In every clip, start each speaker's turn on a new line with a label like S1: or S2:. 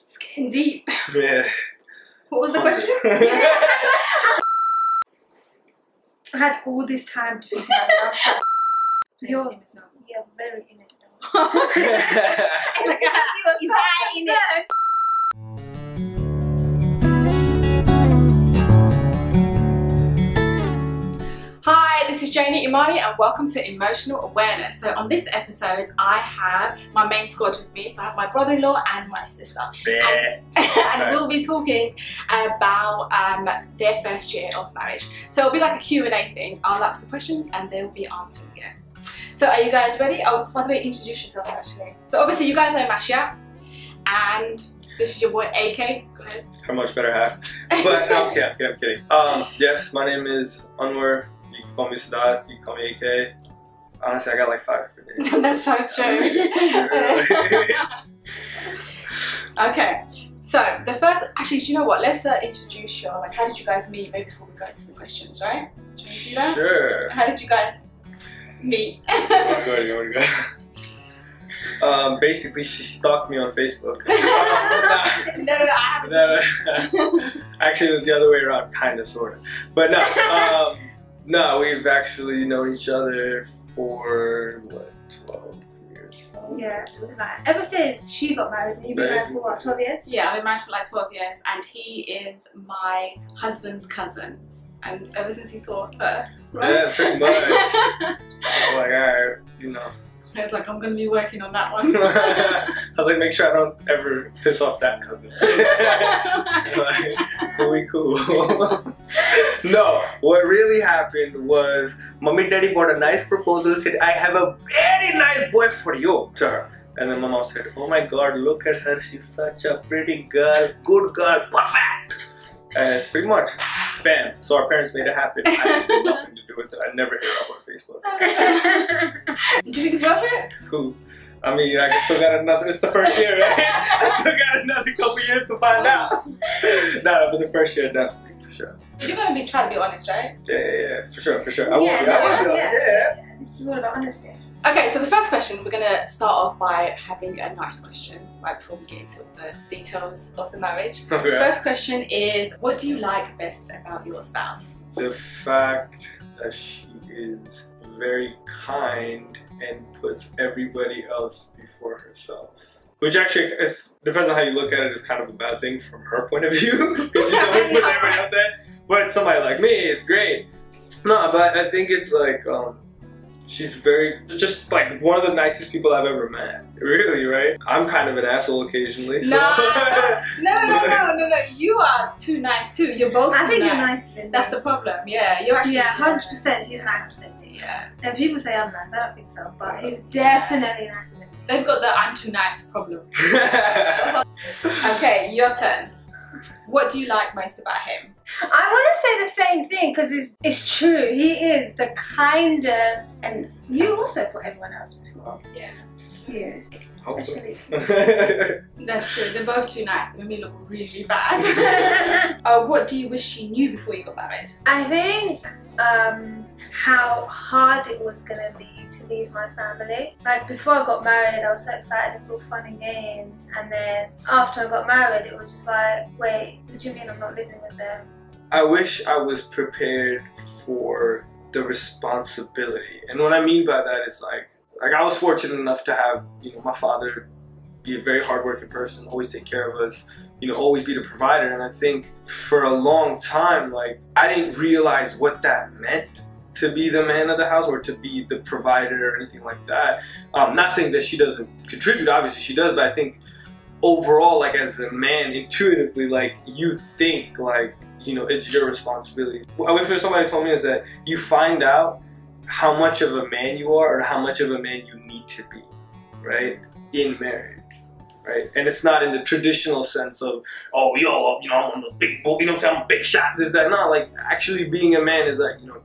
S1: It's getting deep.
S2: Yeah.
S1: What was the question?
S3: I had all this time to think about the answer. You're very in it though.
S1: Is that in it? Hi, this is Janey, Imaani, and welcome to Emotional Awareness. So on this episode, I have my main squad with me. So I have my brother-in-law and my sister. And we'll be talking about their first year of marriage. So it'll be like a Q&A thing. I'll ask the questions and they'll be answering it. So are you guys ready? Oh, by the way, introduce yourself actually. So obviously you guys know Masha, and this is your boy AK. Go ahead.
S2: Her much better half. But no, I'm kidding. Yes, my name is Anwar. You can call me Sadat, you can call me AK. Honestly, I got like 5 different names.
S1: That's so true. Okay, so the first, actually, do you know what? Let's introduce you. Like, how did you guys meet? Maybe before we go into the questions, right? Do you want to do that?
S2: Sure.
S1: How did you guys meet?
S2: You wanna go? Basically, she stalked me on Facebook.
S1: No, I haven't.
S2: Actually, it was the other way around, kind of, sort of. But no, no, we've actually known each other for, what, 12 years?
S3: Yeah, ever since she got married, and you've been married for what, 12 years?
S1: Yeah, I've been married for like 12 years, and he is my husband's cousin. And ever since he saw her, right?
S2: Yeah, pretty much. I was like, alright, you know.
S1: I was like, I'm going to be working on that one.
S2: I was like, make sure I don't ever piss off that cousin. Like, we cool. No, what really happened was, Mommy and Daddy bought a nice proposal, said, I have a very nice boy for you, to her. And then my mom said, oh my god, look at her, she's such a pretty girl, good girl, perfect. And pretty much, bam. So our parents made it happen. I had nothing to do with it. I never hit her up on Facebook.
S1: Do you think it's worth it?
S2: Who? I mean, I still got another, it's the first year, right? I still got another couple years to find out. No, but the first year, definitely, for sure.
S1: You're going to be trying to be honest, right?
S2: Yeah, for sure. I will be honest,
S3: yeah. This is all about honesty.
S1: Okay, so the first question, we're going to start off by having a nice question, right before we get into the details of the marriage.
S2: Okay.
S1: First question is, what do you like best about your spouse?
S2: The fact that she is very kind and puts everybody else before herself. Which actually, depends on how you look at it, is kind of a bad thing from her point of view. Because she's always putting everybody else in. But somebody like me, it's great. No, but I think it's like, she's just like one of the nicest people I've ever met. Really, right? I'm kind of an asshole occasionally. So. No.
S1: You are too nice too. You're both too nice. I think
S3: you're nicer than me.
S1: That's the problem. Yeah, you're actually.
S3: Yeah, 100%. He's nicer than me.
S1: Yeah.
S3: And people say I'm nice. I don't think so, but he's definitely nicer than me.
S1: They've got the I'm too nice problem. Okay, your turn. What do you like most about him?
S3: I want to say the same thing because it's true. He is the kindest, and you also put everyone else before.
S1: Yeah.
S3: Yeah. Especially.
S1: That's true. They're both too nice. They make me look really bad. What do you wish you knew before you got married?
S3: I think how hard it was gonna be to leave my family. Like before I got married, I was so excited, it was all fun and games, and then after I got married, it was just like, wait, what do you mean I'm not living with them?
S2: I wish I was prepared for the responsibility, and what I mean by that is like I was fortunate enough to have, you know, my father be a very hardworking person, always take care of us, you know, always be the provider. And I think for a long time, like, I didn't realize what that meant to be the man of the house or to be the provider or anything like that. Not saying that she doesn't contribute, obviously she does, but I think overall, like as a man, intuitively, like you think like, you know, it's your responsibility. What I wish somebody told me is that you find out how much of a man you are or how much of a man you need to be, right, in marriage. Right? And it's not in the traditional sense of, oh, yo, you know, I'm a big boy, you know what I'm saying, I'm a big shot, this, that. No, like, actually being a man is like, you know,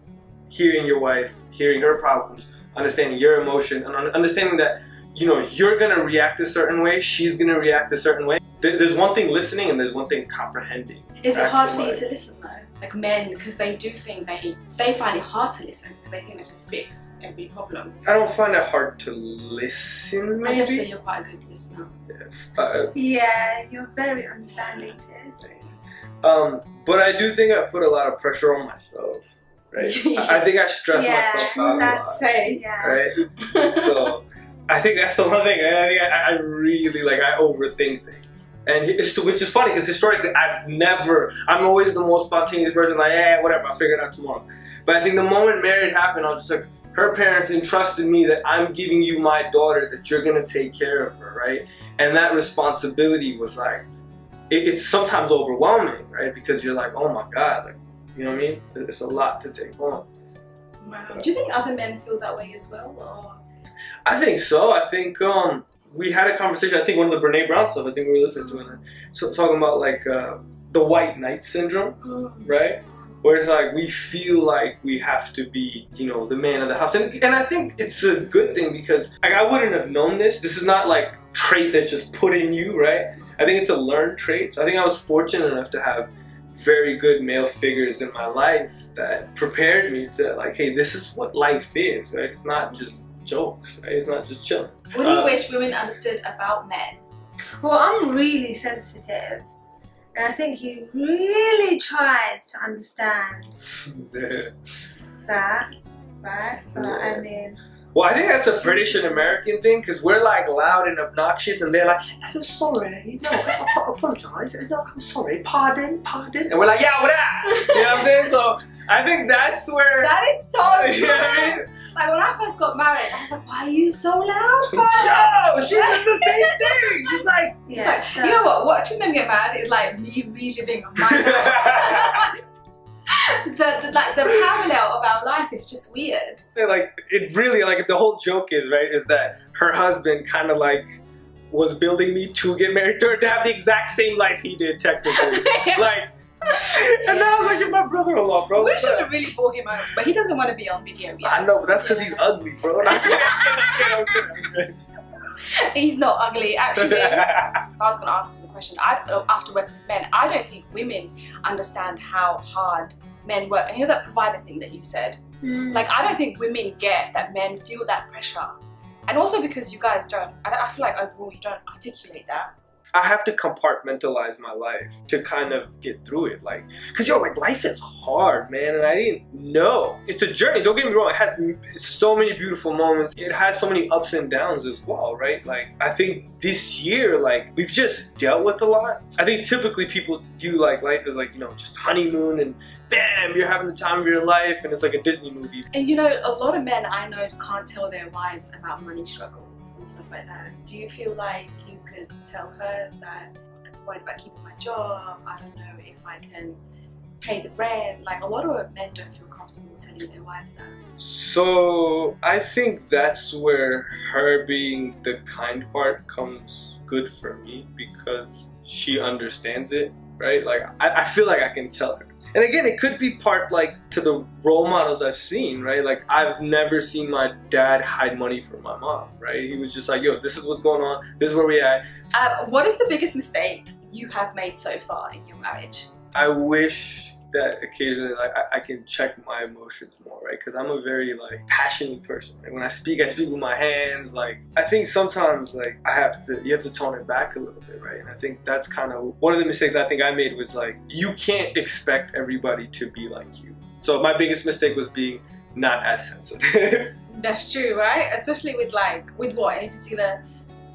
S2: hearing your wife, hearing her problems, understanding your emotion, and understanding that you know, you're gonna react a certain way, she's gonna react a certain way. There's one thing listening and there's one thing comprehending.
S1: Is it hard for you to listen though? Like men, because they do think they find it hard to listen because they think they can fix every problem.
S2: I don't find it hard to listen, maybe.
S1: I just say you're quite a good listener.
S2: Yes.
S3: Yeah, you're very understanding too.
S2: But I do think I put a lot of pressure on myself, right? I think I stress myself out a lot. Right? So I think that's the one thing. I think I really I overthink things. And which is funny because historically I'm always the most spontaneous person, like, yeah, whatever, I'll figure it out tomorrow. But I think the moment marriage happened, I was just like, her parents entrusted me that I'm giving you my daughter, that you're gonna take care of her, right? And that responsibility was like, it's sometimes overwhelming, right? Because you're like, oh my God, like, you know what I mean? It's a lot to take on.
S1: Wow. Do you think other men feel that way as well? Or?
S2: I think so. I think we had a conversation, I think one of the Brene Brown stuff, I think we were listening to it, so talking about like the white knight syndrome, right? Where it's like we feel like we have to be, you know, the man of the house. And I think it's a good thing because like, I wouldn't have known this. This is not like trait that's just put in you, right? I think it's a learned trait. So I think I was fortunate enough to have very good male figures in my life that prepared me to like, hey, this is what life is, right? It's not just jokes, right? It's not just chilling.
S1: What do you wish women understood about men?
S3: Well, I'm really sensitive. And I think he really tries to understand that, right? But I mean...
S2: Well, I think that's a British and American thing because we're like loud and obnoxious and they're like, oh, sorry, no, I apologise, no, I'm sorry, pardon. And we're like, yeah, what up? You know what I'm saying? So I think that's where...
S1: That is so true. You know what I mean? Like when I first got married, I was like, why are you so loud?
S2: Yo, she did the same thing. She's like,
S1: you know what? Watching them get mad is like me reliving my life. the parallel of our life is just weird.
S2: Like it really, like the whole joke is that her husband kind of like was building me to get married to her to have the exact same life he did technically. Like. And now I was like, you're my brother-in-law, bro.
S1: We should have really brought him over, but he doesn't want to be on video yet.
S2: I know, but that's because he's ugly, bro.
S1: He's not ugly, actually. I was going to answer the question. After working with men, I don't think women understand how hard men work. And you know that provider thing that you said? Like, I don't think women get that men feel that pressure. And also because you guys don't, I feel like overall you don't articulate that.
S2: I have to compartmentalize my life to kind of get through it, like, cause yo, like life is hard, man, and I didn't know. It's a journey, don't get me wrong, it has so many beautiful moments, it has so many ups and downs as well, right? Like, I think this year, like, we've just dealt with a lot. I think typically people view like life as like, you know, just honeymoon and bam, you're having the time of your life and it's like a Disney movie.
S1: And you know, a lot of men I know can't tell their wives about money struggles and stuff like that. Do you feel like you could tell her that I'm worried about keeping my job, I don't know if I can pay the rent? Like a lot of men don't feel comfortable telling their wives that. So
S2: I think that's where her being the kind part comes good for me because she understands it, right? Like I feel like I can tell her. And again, it could be part like to the role models I've seen, right? Like I've never seen my dad hide money from my mom, right? He was just like, yo, this is what's going on. This is where we at.
S1: What is the biggest mistake you have made so far in your marriage?
S2: I wish that occasionally like I can check my emotions more, right? Because I'm a very like passionate person. Like, when I speak with my hands. Like I think sometimes like you have to tone it back a little bit, right? And I think that's kind of one of the mistakes I think I made was like you can't expect everybody to be like you. So my biggest mistake was being not as sensitive. That's true, right? Especially with what in particular.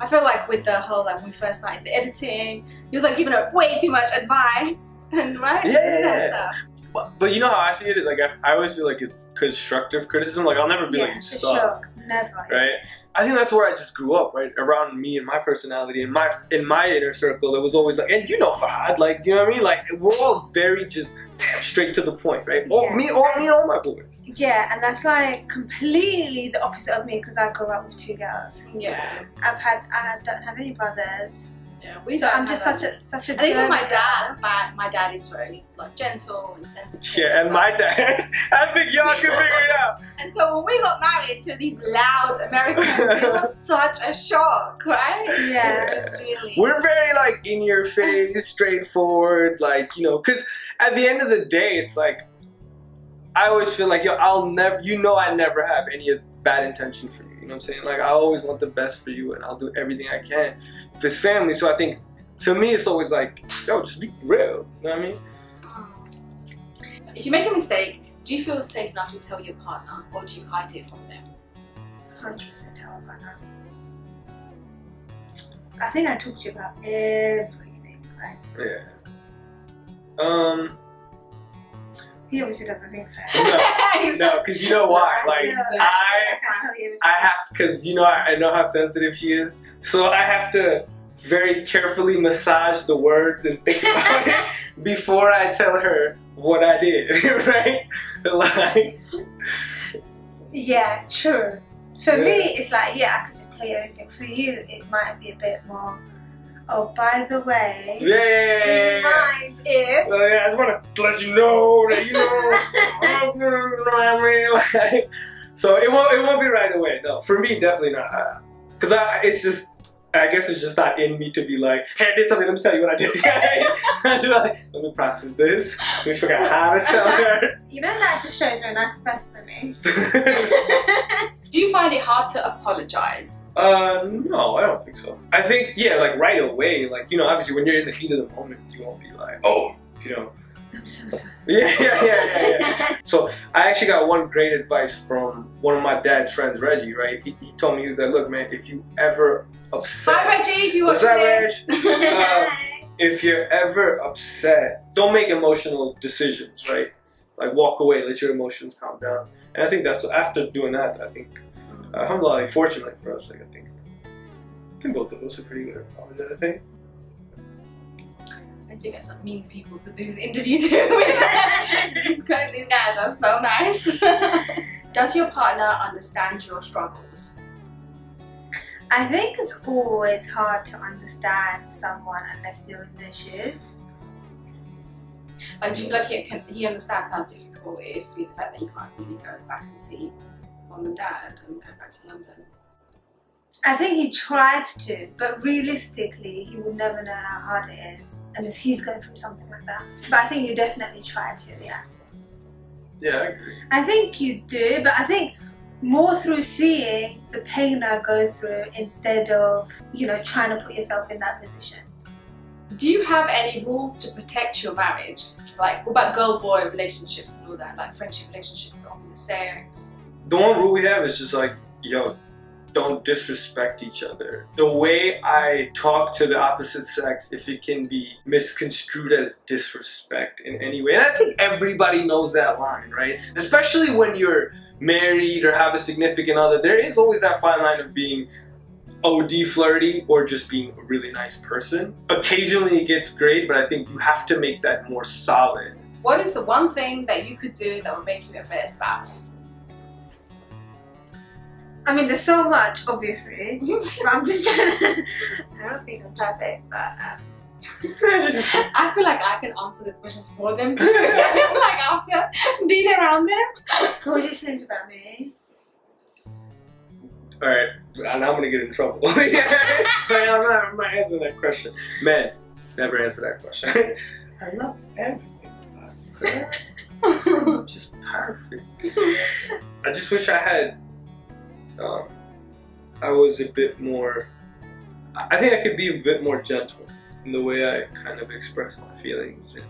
S2: I feel like with the whole like when we first started the editing, he was like giving her way too much advice. And right? Yeah. But you know how I see it is like I always feel like it's constructive criticism. Like I'll never be like you suck.
S3: Sure. Never.
S2: Right? I think that's where I just grew up, right? Around me and my personality and in my inner circle, it was always like, and you know Fahad, like you know what I mean? Like we're all very just straight to the point, right? Me and all my boys.
S3: Yeah, and that's like completely the opposite of me because I grew up with two girls.
S1: Yeah.
S3: I don't have any brothers.
S1: Yeah,
S3: So I'm just such a.
S1: And even my dad is very like gentle and sensitive.
S2: Yeah, and my dad, I think y'all can figure it out.
S1: And so when we got married to these loud Americans, it was such a shock, right?
S3: Yeah.
S1: Just really.
S2: We're very like in your face, straightforward, like, you know, because at the end of the day, it's like, I always feel like, yo, I'll never, you know, I never have any bad intention for you. You know what I'm saying? Like, I always want the best for you, and I'll do everything I can if it's family. So I think, to me, it's always like, yo, just be real. You know what I mean?
S1: If you make a mistake, do you feel safe enough to tell your partner, or do you hide it from them?
S3: 100% tell my partner. I think I talked to you about everything, right?
S2: Yeah.
S3: He obviously doesn't think so.
S2: No, because you know why? Like, I have, because, you know, I know how sensitive she is. So I have to very carefully massage the words and think about it before I tell her what I did, right? Like,
S3: yeah, true. For me, it's like, yeah, I could just tell you everything. For you, it might be a bit more, oh, by the way, do you mind if...
S2: Well, yeah, I just want to let you know that, you know, like, so it won't be right away. No, for me, definitely not. Because it's just, I guess it's just not in me to be like, hey, I did something, let me tell you what I did. I should like, let me process this. Let me figure out how to tell her.
S3: You know, that just shows you're a nice person to me.
S1: Do you find it hard to apologize?
S2: No, I don't think so. I think, yeah, like right away, like, you know, obviously when you're in the heat of the moment, you won't be like, oh, you know.
S3: I'm so sorry.
S2: Yeah. So I actually got one great advice from one of my dad's friends, Reggie, right? He told me, he was like, look, man, if you ever upset...
S1: Hi, Reggie, if you
S2: watch
S1: this.
S2: If you're ever upset, don't make emotional decisions, right? Like, walk away, let your emotions calm down. And I think that's, after doing that, I think, alhamdulillah, like, fortunately for us, like, I think both of us are pretty good at apologizing, I think.
S1: I do get some mean people to do this interview too. These guys are so nice. Does your partner understand your struggles?
S3: I think it's always hard to understand someone unless you're in their shoes.
S1: Like, do you feel like he understands how difficult it is to be the fact that you can't really go back and see mum and dad and go back to London?
S3: I think he tries to, but realistically, he will never know how hard it is unless he's going through something like that. But I think you definitely try to, yeah.
S2: Yeah, I agree.
S3: I think you do, but I think more through seeing the pain I go through instead of, you know, trying to put yourself in that position.
S1: Do you have any rules to protect your marriage? Like, what about girl-boy relationships and all that? Like friendship relationships with the opposite sex?
S2: The one rule we have is just like, yo, don't disrespect each other. The way I talk to the opposite sex, if it can be misconstrued as disrespect in any way, and I think everybody knows that line, right? Especially when you're married or have a significant other, there is always that fine line of being OD flirty or just being a really nice person. Occasionally it gets great, but I think you have to make that more solid.
S1: What is the one thing that you could do that would make you a better spouse?
S3: I mean, there's so much, obviously. I'm just trying to... I don't think I'm perfect, but...
S1: I feel like I can answer these questions for them. Like, after being around them.
S3: What would you change about me?
S2: Alright, and I'm gonna get in trouble. I'm not answering that question. Man, never answer that question. I love everything about you, girl. It's just perfect. I just wish I had... I was a bit more... I think I could be a bit more gentle in the way I kind of express my feelings and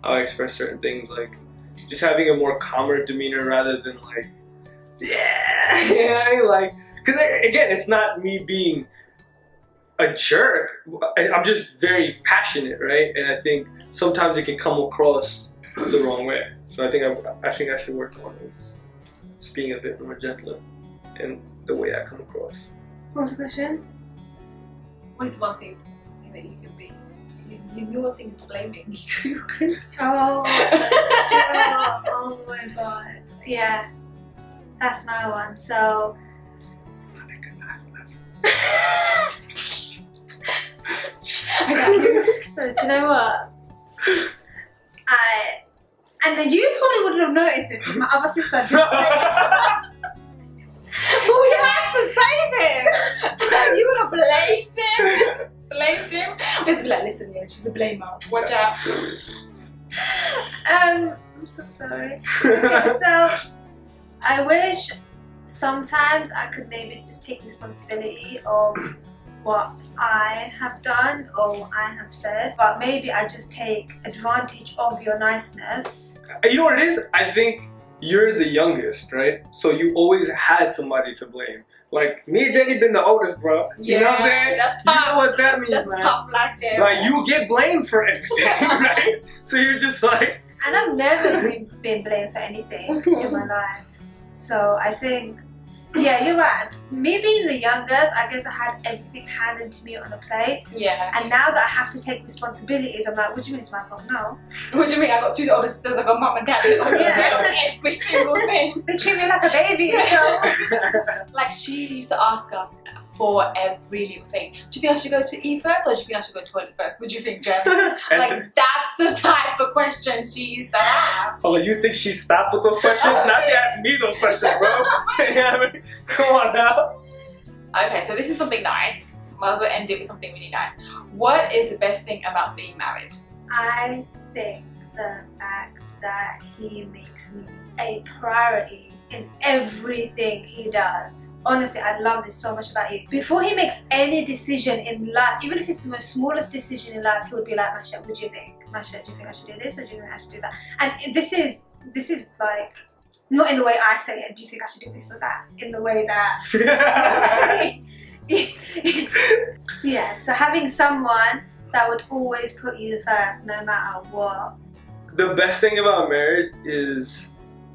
S2: how I express certain things. Like, just having a more calmer demeanor rather than like, yeah, you know what I mean? Like, because again, it's not me being a jerk. I'm just very passionate, right? And I think sometimes it can come across the wrong way. So I think I should work on it. It's being a bit more gentler in the way I come across.
S3: What's the question?
S1: What is one thing that you can be? Your thing is blaming. You could.
S3: Oh my god. Oh my god. Yeah, that's my one. So. No, do you know what? And then you probably wouldn't have noticed this because my other sister didn't say it.
S1: But we had to save him. You would have blamed him. Blamed him. We had to be like, listen, yeah, she's a blamer. Watch out.
S3: I'm so sorry. Okay, so I wish sometimes I could maybe just take responsibility of what I have done or what I have said, but maybe I just take advantage of your niceness.
S2: You know what it is? I think you're the youngest, right? So you always had somebody to blame. Like, me and Janey been the oldest, bro. You know what I'm saying?
S1: That's tough.
S2: You know what that means,
S1: That's
S2: man.
S1: tough like that.
S2: Like, you get blamed for everything, right? So you're just like...
S3: And I've never been blamed for anything in my life. So I think, yeah, you're right. Me being the youngest, I guess I had everything handed to me on a plate.
S1: Yeah.
S3: And now that I have to take responsibilities, I'm like, what do you mean it's my fault? No.
S1: What do you mean? I got two older sisters, I got mum and dad.
S3: Yeah.
S1: Every single thing.
S3: They treat me like a baby, so.
S1: Like, she used to ask us for every little thing. Do you think I should go to eat first or do you think I should go to toilet first? What do you think, Jen? Like, that's the type of questions she used to have.
S2: Oh, you think she stopped with those questions? Now she asks me those questions, bro. You know what I mean? Come on now.
S1: Okay, so this is something nice. Might as well end it with something really nice. What is the best thing about being married?
S3: I think the fact that he makes me a priority in everything he does. Honestly, I love this so much about you. Before he makes any decision in life, even if it's the most smallest decision in life, he would be like, Masha, what do you think? Masha, do you think I should do this or do you think I should do that? And this is like, not in the way I say it, do you think I should do this or that? In the way that... Yeah, so having someone that would always put you first no matter what.
S2: The best thing about marriage is,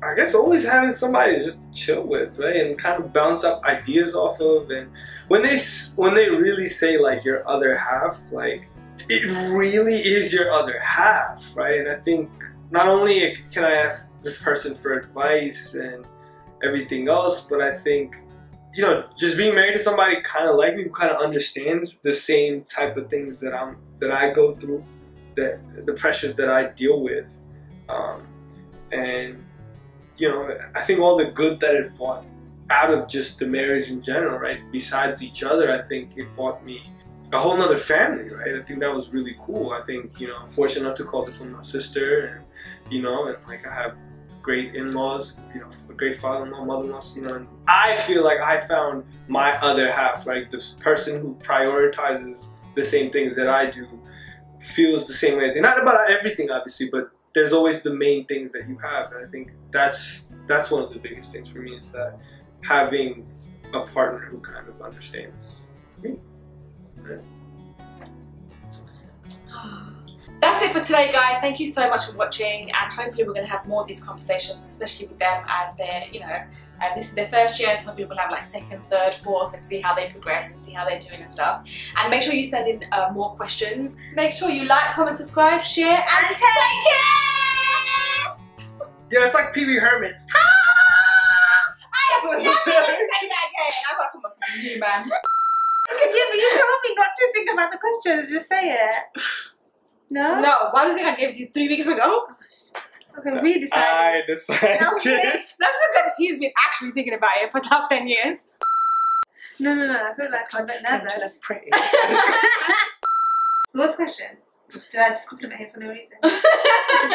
S2: I guess, always having somebody just to chill with, right? And kind of bounce up ideas off of. And when they really say like your other half, like it really is your other half, right? And I think not only can I ask this person for advice and everything else, but I think, you know, just being married to somebody kind of like me, who kind of understands the same type of things that I go through, the pressures that I deal with, and you know, I think all the good that it brought out of just the marriage in general, right? Besides each other, I think it brought me a whole nother family, right? I think that was really cool. I think, you know, I'm fortunate enough to call this one my sister, and you know, and like I have great in-laws, you know, a great father-in-law, mother-in-law, you know, and I feel like I found my other half, right? The person who prioritizes the same things that I do, feels the same way. Not about everything, obviously, but there's always the main things that you have, and I think that's one of the biggest things for me, is that having a partner who kind of understands me. Right?
S1: That's it for today, guys. Thank you so much for watching, and hopefully we're going to have more of these conversations, especially with them as they're, you know, as this is their first year. Some people have like second, third, fourth, and see how they progress and see how they're doing and stuff. And make sure you send in more questions. Make sure you like, comment, subscribe, share, and take care!
S2: Yeah, it's like Pee Wee Herman.
S1: I am never going to say that again. I've got to come up with something new, man.
S3: Yeah, but you told me not to think about the questions, just say it. No?
S1: No, why do you think I gave it to you 3 weeks ago?
S3: Okay, we decided.
S2: I decided.
S3: Okay.
S1: That's because he's been actually thinking about it for the last 10 years.
S3: No, I feel like I'm a bit nervous. What's the question? Did I just compliment him for no reason?